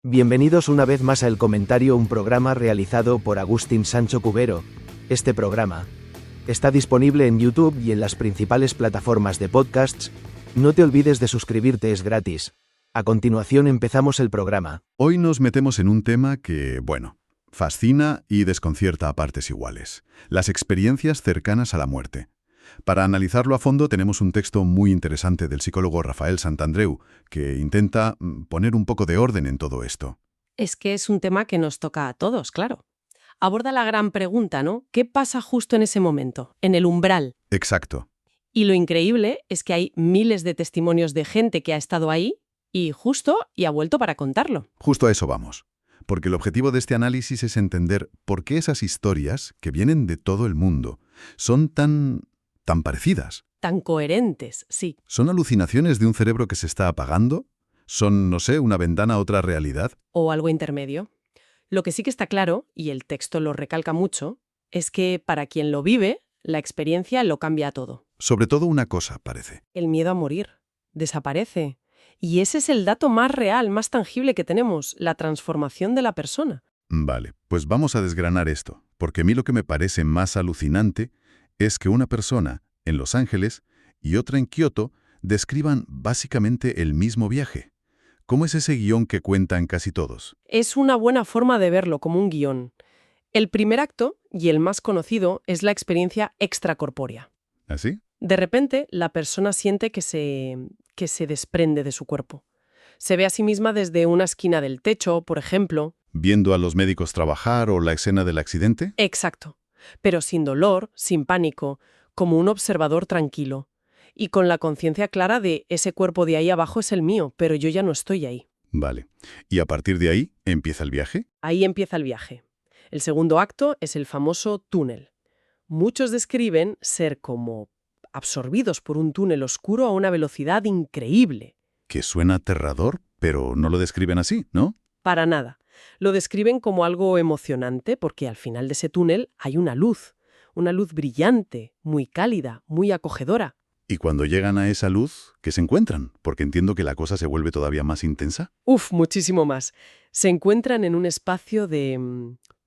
Bienvenidos una vez más a El Comentario, un programa realizado por Agustín Sancho Cubero. Este programa está disponible en YouTube y en las principales plataformas de podcasts. No te olvides de suscribirte, es gratis. A continuación empezamos el programa. Hoy nos metemos en un tema que, fascina y desconcierta a partes iguales. Las experiencias cercanas a la muerte. Para analizarlo a fondo tenemos un texto muy interesante del psicólogo Rafael Santandreu, que intenta poner un poco de orden en todo esto. Es que es un tema que nos toca a todos, claro. Aborda la gran pregunta, ¿no? ¿Qué pasa justo en ese momento, en el umbral? Exacto. Y lo increíble es que hay miles de testimonios de gente que ha estado ahí y ha vuelto para contarlo. Justo a eso vamos. Porque el objetivo de este análisis es entender por qué esas historias, que vienen de todo el mundo, son tan parecidas. Tan coherentes, sí. ¿Son alucinaciones de un cerebro que se está apagando? ¿Son, una ventana a otra realidad? O algo intermedio. Lo que sí que está claro, y el texto lo recalca mucho, es que para quien lo vive, la experiencia lo cambia todo. Sobre todo una cosa, parece. El miedo a morir. Desaparece. Y ese es el dato más real, más tangible que tenemos, la transformación de la persona. Vale, pues vamos a desgranar esto, porque a mí lo que me parece más alucinante es que una persona en Los Ángeles y otra en Kioto describan básicamente el mismo viaje. ¿Cómo es ese guión que cuentan casi todos? Es una buena forma de verlo como un guión. El primer acto, y el más conocido, es la experiencia extracorpórea. ¿Así? De repente, la persona siente que se desprende de su cuerpo. Se ve a sí misma desde una esquina del techo, por ejemplo. ¿Viendo a los médicos trabajar o la escena del accidente? Exacto. Pero sin dolor, sin pánico, como un observador tranquilo. Y con la conciencia clara de ese cuerpo de ahí abajo es el mío, pero yo ya no estoy ahí. Vale. ¿Y a partir de ahí empieza el viaje? Ahí empieza el viaje. El segundo acto es el famoso túnel. Muchos describen ser como absorbidos por un túnel oscuro a una velocidad increíble. Que suena aterrador, pero no lo describen así, ¿no? Para nada. Lo describen como algo emocionante porque al final de ese túnel hay una luz brillante, muy cálida, muy acogedora. Y cuando llegan a esa luz, ¿qué se encuentran? Porque entiendo que la cosa se vuelve todavía más intensa. Muchísimo más. Se encuentran en un espacio de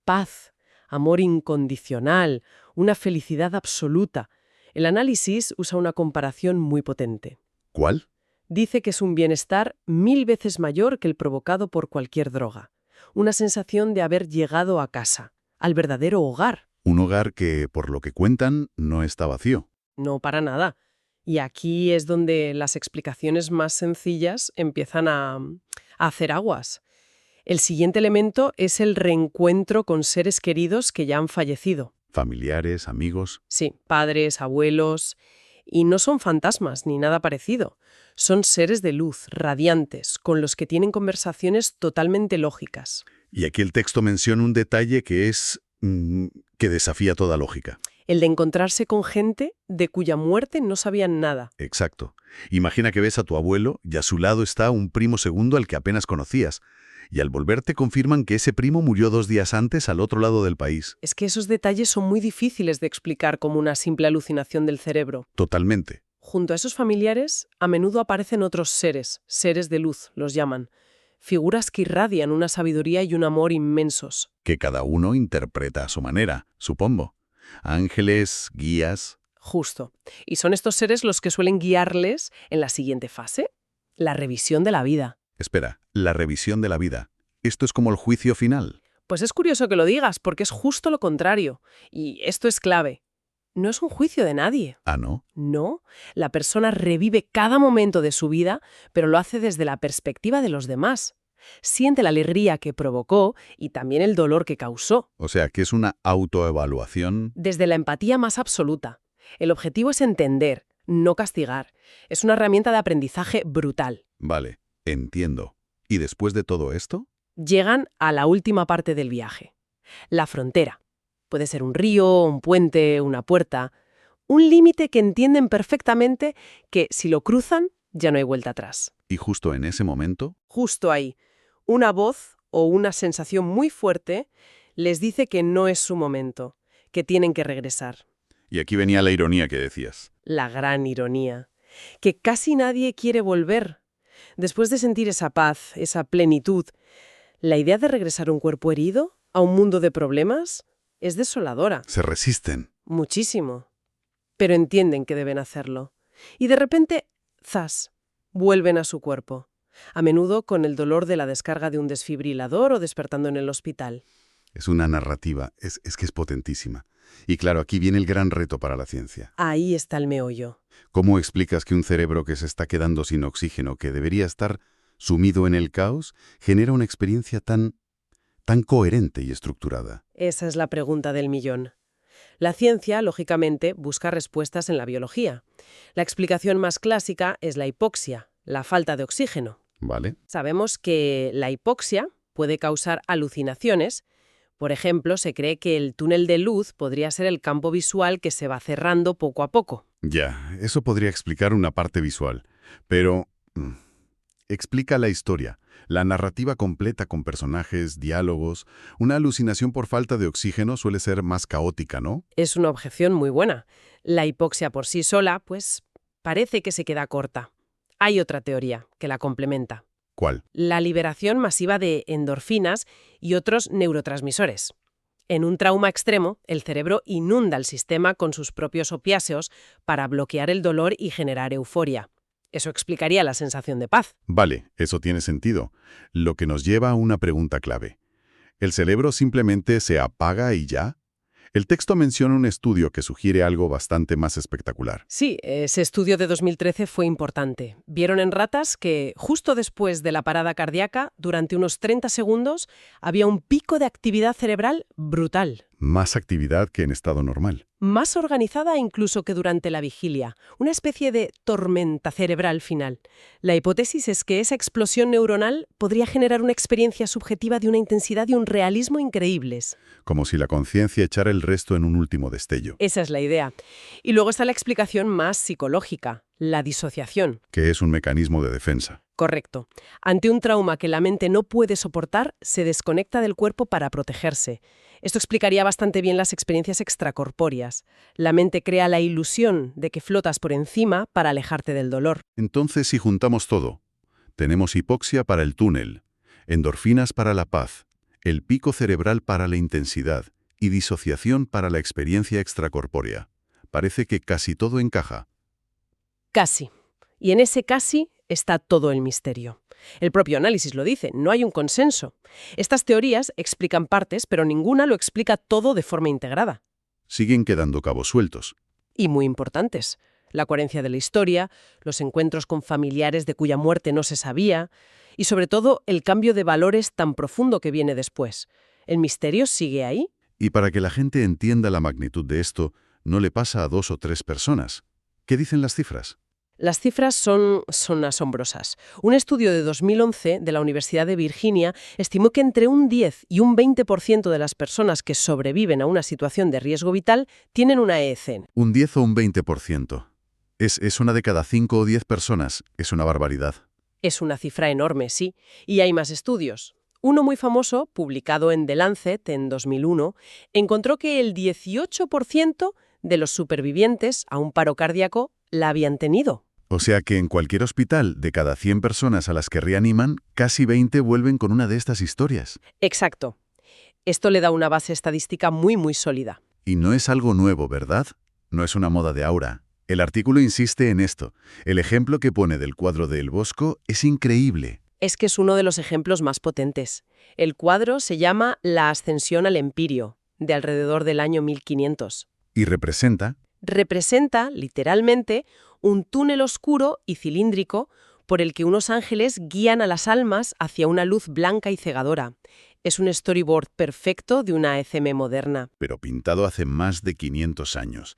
paz, amor incondicional, una felicidad absoluta. El análisis usa una comparación muy potente. ¿Cuál? Dice que es un bienestar 1000 veces mayor que el provocado por cualquier droga. Una sensación de haber llegado a casa, al verdadero hogar. Un hogar que, por lo que cuentan, no está vacío. No, para nada. Y aquí es donde las explicaciones más sencillas empiezan a hacer aguas. El siguiente elemento es el reencuentro con seres queridos que ya han fallecido. Familiares, amigos. Sí, padres, abuelos. Y no son fantasmas ni nada parecido. Son seres de luz, radiantes, con los que tienen conversaciones totalmente lógicas. Y aquí el texto menciona un detalle que es que desafía toda lógica. El de encontrarse con gente de cuya muerte no sabían nada. Exacto. Imagina que ves a tu abuelo y a su lado está un primo segundo al que apenas conocías. Y al volverte confirman que ese primo murió 2 días antes al otro lado del país. Es que esos detalles son muy difíciles de explicar como una simple alucinación del cerebro. Totalmente. Junto a esos familiares, a menudo aparecen otros seres de luz, los llaman. Figuras que irradian una sabiduría y un amor inmensos. Que cada uno interpreta a su manera, supongo. Ángeles, guías. Justo. Y son estos seres los que suelen guiarles en la siguiente fase, la revisión de la vida. Espera, la revisión de la vida. ¿Esto es como el juicio final? Pues es curioso que lo digas, porque es justo lo contrario. Y esto es clave. No es un juicio de nadie. ¿Ah, no? No. La persona revive cada momento de su vida, pero lo hace desde la perspectiva de los demás. Siente la alegría que provocó y también el dolor que causó. O sea, que es una autoevaluación. Desde la empatía más absoluta. El objetivo es entender, no castigar. Es una herramienta de aprendizaje brutal. Vale, entiendo. ¿Y después de todo esto? Llegan a la última parte del viaje. La frontera. Puede ser un río, un puente, una puerta. Un límite que entienden perfectamente que si lo cruzan ya no hay vuelta atrás. Y justo en ese momento. Justo ahí, una voz o una sensación muy fuerte les dice que no es su momento, que tienen que regresar. Y aquí venía la ironía que decías. La gran ironía. Que casi nadie quiere volver. Después de sentir esa paz, esa plenitud, La idea de regresar un cuerpo herido a un mundo de problemas es desoladora. Se resisten. Muchísimo. Pero entienden que deben hacerlo. Y de repente, ¡zas!, vuelven a su cuerpo. A menudo con el dolor de la descarga de un desfibrilador o despertando en el hospital. Es una narrativa, es que es potentísima. Y claro, aquí viene el gran reto para la ciencia. Ahí está el meollo. ¿Cómo explicas que un cerebro que se está quedando sin oxígeno, que debería estar sumido en el caos, genera una experiencia tan coherente y estructurada? Esa es la pregunta del millón. La ciencia, lógicamente, busca respuestas en la biología. La explicación más clásica es la hipoxia, la falta de oxígeno. ¿Vale? Sabemos que la hipoxia puede causar alucinaciones. Por ejemplo, se cree que el túnel de luz podría ser el campo visual que se va cerrando poco a poco. Ya, eso podría explicar una parte visual. Pero explica la historia, la narrativa completa con personajes, diálogos. Una alucinación por falta de oxígeno suele ser más caótica, ¿no? Es una objeción muy buena. La hipoxia por sí sola, pues, parece que se queda corta. Hay otra teoría que la complementa. ¿Cuál? La liberación masiva de endorfinas y otros neurotransmisores. En un trauma extremo, el cerebro inunda el sistema con sus propios opiáceos para bloquear el dolor y generar euforia. Eso explicaría la sensación de paz. Vale, eso tiene sentido. Lo que nos lleva a una pregunta clave. ¿El cerebro simplemente se apaga y ya? El texto menciona un estudio que sugiere algo bastante más espectacular. Sí, ese estudio de 2013 fue importante. Vieron en ratas que, justo después de la parada cardíaca, durante unos 30 segundos, había un pico de actividad cerebral brutal. Más actividad que en estado normal. Más organizada incluso que durante la vigilia, una especie de tormenta cerebral final. La hipótesis es que esa explosión neuronal podría generar una experiencia subjetiva de una intensidad y un realismo increíbles. Como si la conciencia echara el resto en un último destello. Esa es la idea. Y luego está la explicación más psicológica, la disociación. Que es un mecanismo de defensa. Correcto. Ante un trauma que la mente no puede soportar, se desconecta del cuerpo para protegerse. Esto explicaría bastante bien las experiencias extracorpóreas. La mente crea la ilusión de que flotas por encima para alejarte del dolor. Entonces, si juntamos todo, tenemos hipoxia para el túnel, endorfinas para la paz, el pico cerebral para la intensidad y disociación para la experiencia extracorpórea. Parece que casi todo encaja. Casi. Y en ese casi está todo el misterio. El propio análisis lo dice, no hay un consenso. Estas teorías explican partes, pero ninguna lo explica todo de forma integrada. Siguen quedando cabos sueltos. Y muy importantes. La coherencia de la historia, los encuentros con familiares de cuya muerte no se sabía, y sobre todo el cambio de valores tan profundo que viene después. ¿El misterio sigue ahí? Y para que la gente entienda la magnitud de esto, no le pasa a 2 o 3 personas. ¿Qué dicen las cifras? Las cifras son asombrosas. Un estudio de 2011 de la Universidad de Virginia estimó que entre un 10 y un 20% de las personas que sobreviven a una situación de riesgo vital tienen una EEC. Un 10 o un 20%. Es una de cada 5 o 10 personas. Es una barbaridad. Es una cifra enorme, sí. Y hay más estudios. Uno muy famoso, publicado en The Lancet en 2001, encontró que el 18% de los supervivientes a un paro cardíaco la habían tenido. O sea que en cualquier hospital, de cada 100 personas a las que reaniman, casi 20 vuelven con una de estas historias. Exacto. Esto le da una base estadística muy sólida. Y no es algo nuevo, ¿verdad? No es una moda de ahora. El artículo insiste en esto. El ejemplo que pone del cuadro de El Bosco es increíble. Es que es uno de los ejemplos más potentes. El cuadro se llama La ascensión al Empirio, de alrededor del año 1500. Y representa Literalmente, un túnel oscuro y cilíndrico por el que unos ángeles guían a las almas hacia una luz blanca y cegadora. Es un storyboard perfecto de una ECM moderna. pero pintado hace más de 500 años.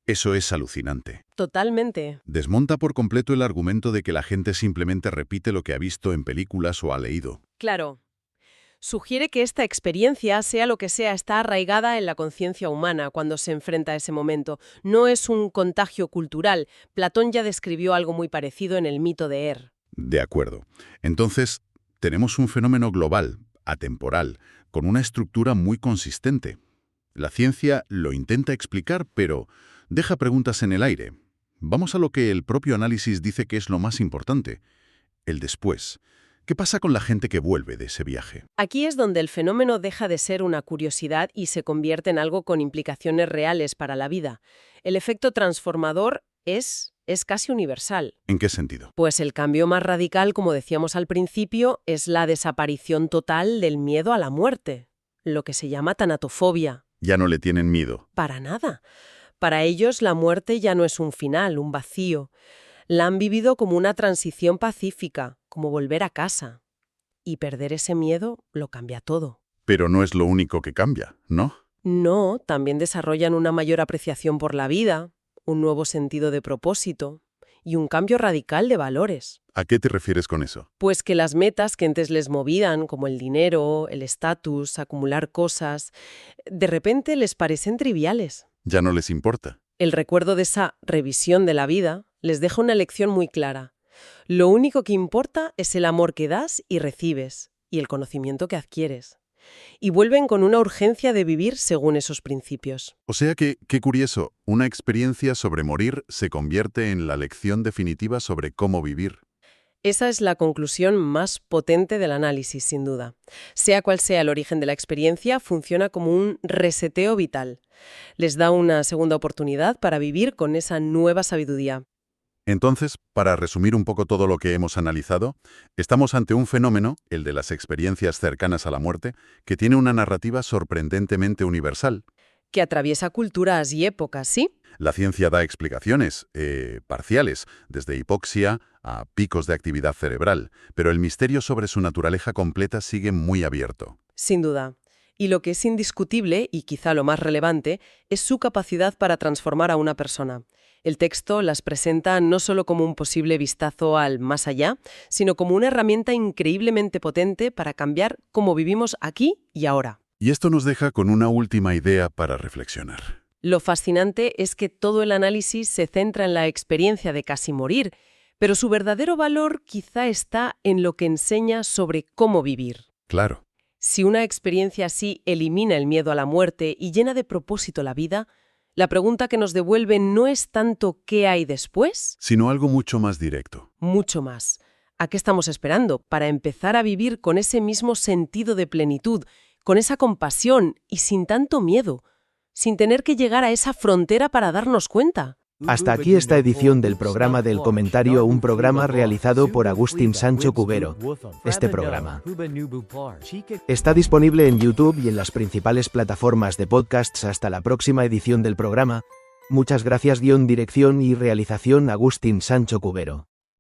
Eso es alucinante. Totalmente. Desmonta por completo el argumento de que la gente simplemente repite lo que ha visto en películas o ha leído. Claro. Sugiere que esta experiencia, sea lo que sea, está arraigada en la conciencia humana cuando se enfrenta a ese momento. No es un contagio cultural. Platón ya describió algo muy parecido en el mito de Er. De acuerdo. Entonces, tenemos un fenómeno global, atemporal, con una estructura muy consistente. La ciencia lo intenta explicar, pero deja preguntas en el aire. Vamos a lo que el propio análisis dice que es lo más importante. El después. ¿Qué pasa con la gente que vuelve de ese viaje? Aquí es donde el fenómeno deja de ser una curiosidad y se convierte en algo con implicaciones reales para la vida. El efecto transformador es casi universal. ¿En qué sentido? Pues el cambio más radical, como decíamos al principio, es la desaparición total del miedo a la muerte, lo que se llama tanatofobia. Ya no le tienen miedo. Para nada. Para ellos la muerte ya no es un final, un vacío. La han vivido como una transición pacífica, como volver a casa. Y perder ese miedo lo cambia todo. Pero no es lo único que cambia, ¿no? No, también desarrollan una mayor apreciación por la vida, un nuevo sentido de propósito y un cambio radical de valores. ¿A qué te refieres con eso? Pues que las metas que antes les movían, como el dinero, el estatus, acumular cosas, de repente les parecen triviales. Ya no les importa. El recuerdo de esa revisión de la vida les deja una lección muy clara. Lo único que importa es el amor que das y recibes, y el conocimiento que adquieres. Y vuelven con una urgencia de vivir según esos principios. O sea que, qué curioso, una experiencia sobre morir se convierte en la lección definitiva sobre cómo vivir. Esa es la conclusión más potente del análisis, sin duda. Sea cual sea el origen de la experiencia, funciona como un reseteo vital. Les da una segunda oportunidad para vivir con esa nueva sabiduría. Entonces, para resumir un poco todo lo que hemos analizado, estamos ante un fenómeno, el de las experiencias cercanas a la muerte, que tiene una narrativa sorprendentemente universal. Que atraviesa culturas y épocas, ¿sí? La ciencia da explicaciones parciales, desde hipoxia a picos de actividad cerebral, pero el misterio sobre su naturaleza completa sigue muy abierto. Sin duda. Y lo que es indiscutible, y quizá lo más relevante, es su capacidad para transformar a una persona. El texto las presenta no solo como un posible vistazo al más allá, sino como una herramienta increíblemente potente para cambiar cómo vivimos aquí y ahora. Y esto nos deja con una última idea para reflexionar. Lo fascinante es que todo el análisis se centra en la experiencia de casi morir, pero su verdadero valor quizá está en lo que enseña sobre cómo vivir. Claro. Si una experiencia así elimina el miedo a la muerte y llena de propósito la vida, la pregunta que nos devuelve no es tanto ¿qué hay después? Sino algo mucho más directo. Mucho más. ¿A qué estamos esperando para empezar a vivir con ese mismo sentido de plenitud, con esa compasión y sin tanto miedo, sin tener que llegar a esa frontera para darnos cuenta? Hasta aquí esta edición del programa del comentario, un programa realizado por Agustín Sancho Cubero. Este programa está disponible en YouTube y en las principales plataformas de podcasts. Hasta la próxima edición del programa. Muchas gracias. Dirección y realización Agustín Sancho Cubero.